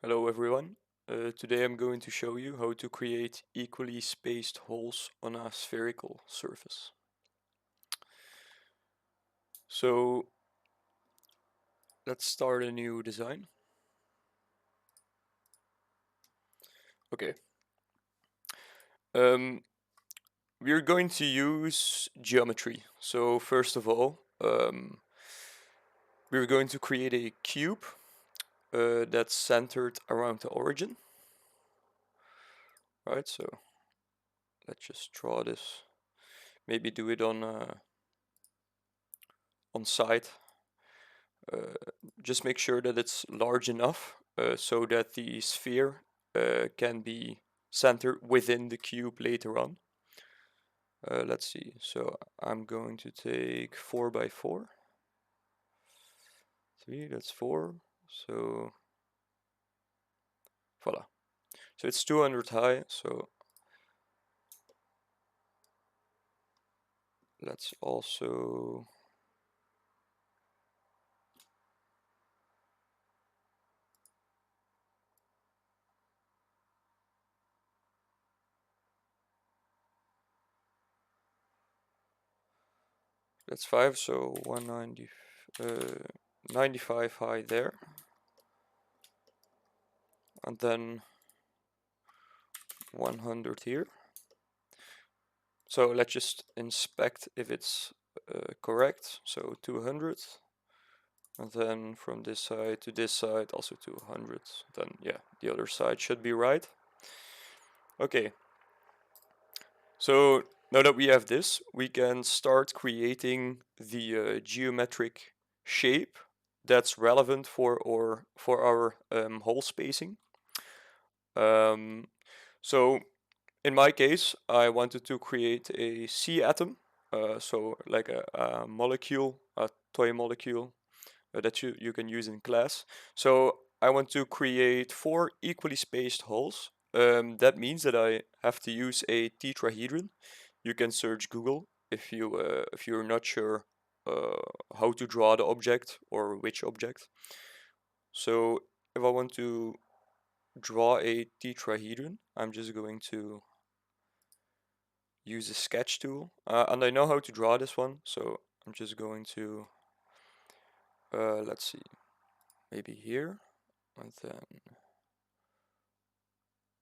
Hello everyone. Today I'm going to show you how to create equally spaced holes on a spherical surface. So let's start a new design. Okay. We're going to use geometry. So first of all, we're going to create a cube that's centered around the origin. Right, so let's just draw this. Maybe do it on site. Just make sure that it's large enough so that the sphere can be centered within the cube later on. Let's see, so I'm going to take 4 by 4. 3, that's 4, so voila. So it's 200 high, so let's also that's 5, so 190, 95 high there, and then 100 here. So let's just inspect if it's correct. So 200, and then from this side to this side also 200. Then yeah, the other side should be right. Okay. So now that we have this, we can start creating the geometric shape that's relevant for our hole spacing. So in my case, I wanted to create a C atom, so like a molecule, a toy molecule that you can use in class. So I want to create 4 equally spaced holes. That means that I have to use a tetrahedron. You can search Google if you're not sure how to draw the object or which object. So if I want to draw a tetrahedron, I'm just going to use the sketch tool, and I know how to draw this one, so I'm just going to let's see, maybe here, and then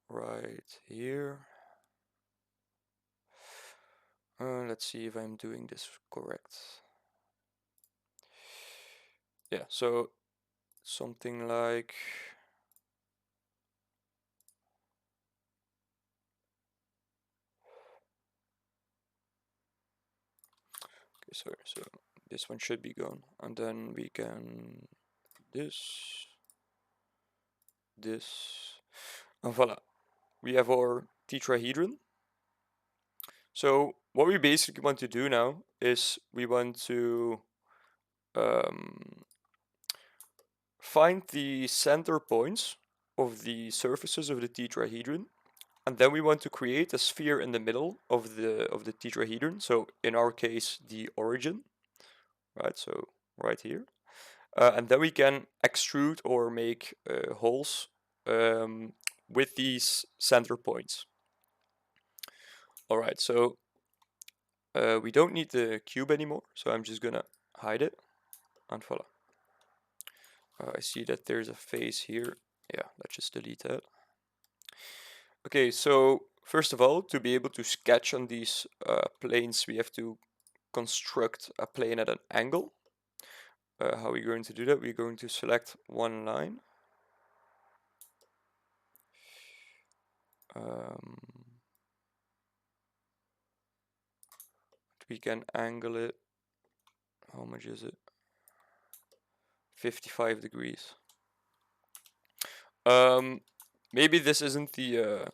right here. Let's see if I'm doing this correct. Yeah, so something like okay, sorry, so this one should be gone, and then we can this, and voila, we have our tetrahedron. So what we basically want to do now is we want to find the center points of the surfaces of the tetrahedron, and then we want to create a sphere in the middle of the tetrahedron. So in our case, the origin, right? So right here, and then we can extrude or make holes with these center points. All right, so we don't need the cube anymore, so I'm just gonna hide it, and voila. I see that there's a face here. Yeah, let's just delete that. Okay, so first of all, to be able to sketch on these planes, we have to construct a plane at an angle. How are we going to do that? We're going to select one line. We can angle it. How much is it? 55 degrees. Maybe this isn't the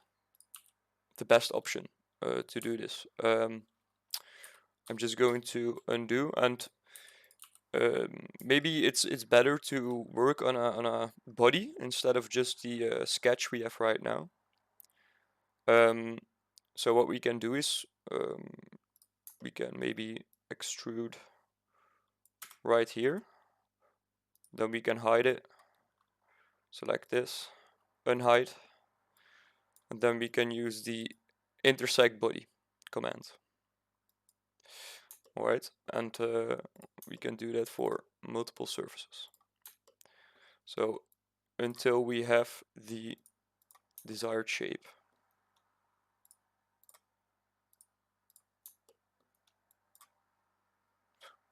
best option to do this. I'm just going to undo, and maybe it's better to work on a body instead of just the sketch we have right now. So what we can do is we can maybe extrude right here. Then we can hide it. Select this. unhide, and then we can use the intersect body command. Alright, and we can do that for multiple surfaces. So until we have the desired shape.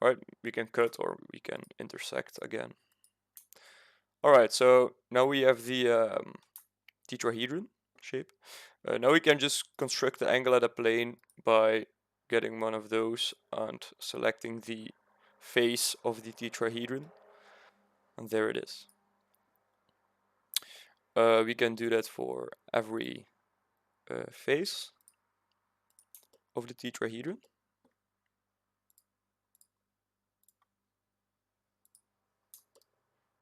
Alright, we can cut or we can intersect again. Alright, so now we have the tetrahedron shape. Now we can just construct the angle at a plane by getting one of those and selecting the face of the tetrahedron. And there it is. We can do that for every face of the tetrahedron.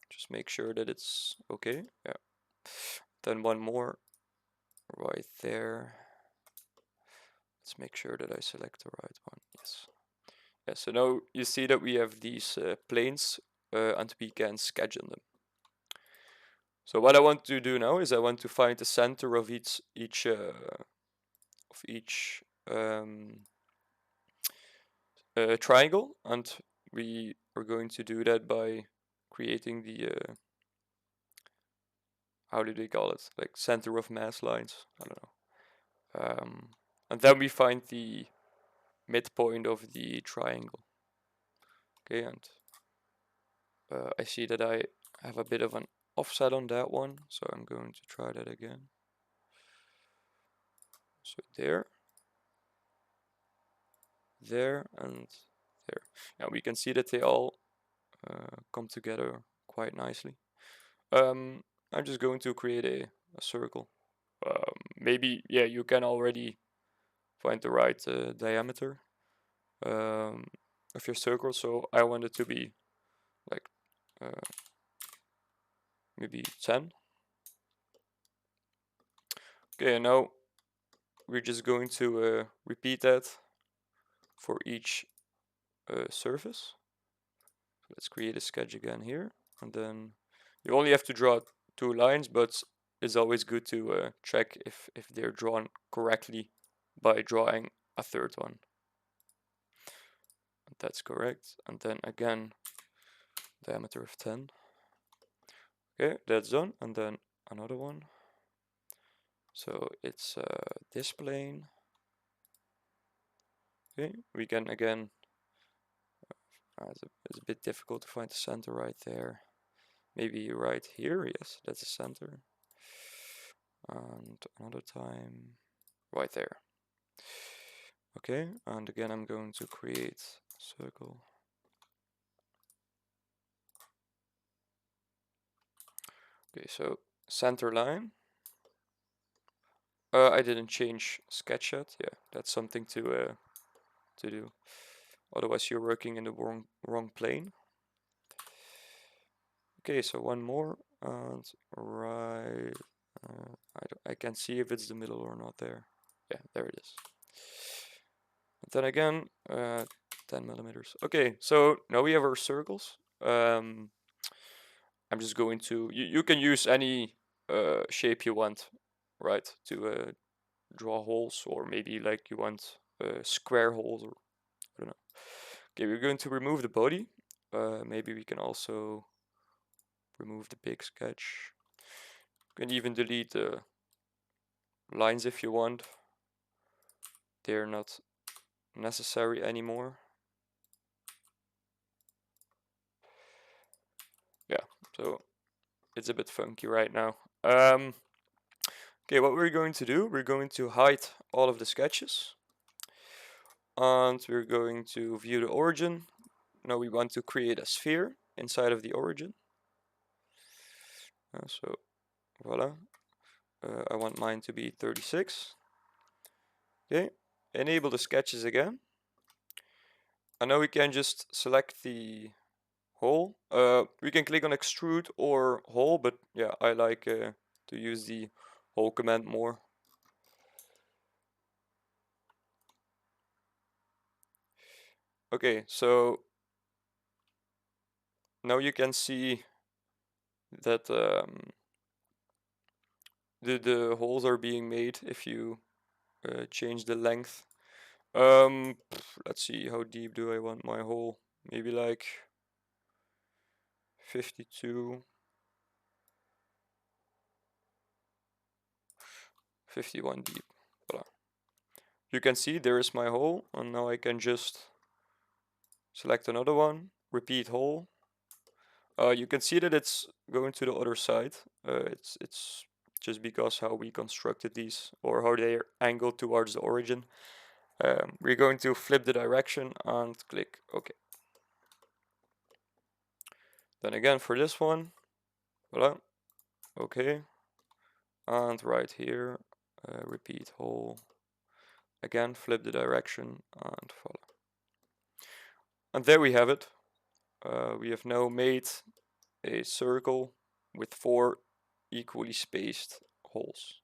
Just make sure that it's okay. Yeah. Then one more right there. Let's make sure that I select the right one. Yes. Yeah, so now you see that we have these planes and we can schedule them. So what I want to do now is I want to find the center of each um, triangle, and we are going to do that by creating the how do they call it, like center of mass lines, I don't know, and then we find the midpoint of the triangle. Okay, and I see that I have a bit of an offset on that one, so I'm going to try that again. So there, and there. Now we can see that they all come together quite nicely. I'm just going to create a circle. Maybe, yeah, you can already find the right diameter of your circle. So I want it to be like maybe 10. Okay, and now we're just going to repeat that for each surface. So let's create a sketch again here, and then you only have to draw 2 lines, but it's always good to check if they're drawn correctly by drawing a third one. And that's correct. And then again, diameter of 10. Okay, that's done. And then another one. So it's this plane. Okay, we can again, it's a bit difficult to find the center right there. Maybe right here, yes, that's the center. And another time, right there. Okay, and again I'm going to create a circle. Okay, so center line. I didn't change sketch yet. Yeah, that's something to do. Otherwise you're working in the wrong plane. Okay, so one more, and right, I can't see if it's the middle or not there. Yeah, there it is. And then again, 10 millimeters. Okay, so now we have our circles. I'm just going to, you can use any shape you want, right, to draw holes, or maybe like you want square holes, or I don't know. Okay, we're going to remove the body. Maybe we can also remove the big sketch. You can even delete the lines if you want. They're not necessary anymore. Yeah, so it's a bit funky right now. Okay, what we're going to do, we're going to hide all of the sketches. And we're going to view the origin. Now we want to create a sphere inside of the origin. So voila. I want mine to be 36. Okay, enable the sketches again. And now we can just select the hole. We can click on extrude or hole, but yeah, I like to use the hole command more. Okay, so now you can see that the holes are being made if you change the length. Let's see, how deep do I want my hole? Maybe like 52, 51 deep. Voila. You can see there is my hole, and now I can just select another one, repeat hole. You can see that it's going to the other side. It's just because how we constructed these, or how they are angled towards the origin. We're going to flip the direction and click OK. Then again for this one, voila, OK. And right here, repeat hole. Again, flip the direction and follow. And there we have it. We have now made a circle with 4 equally spaced holes.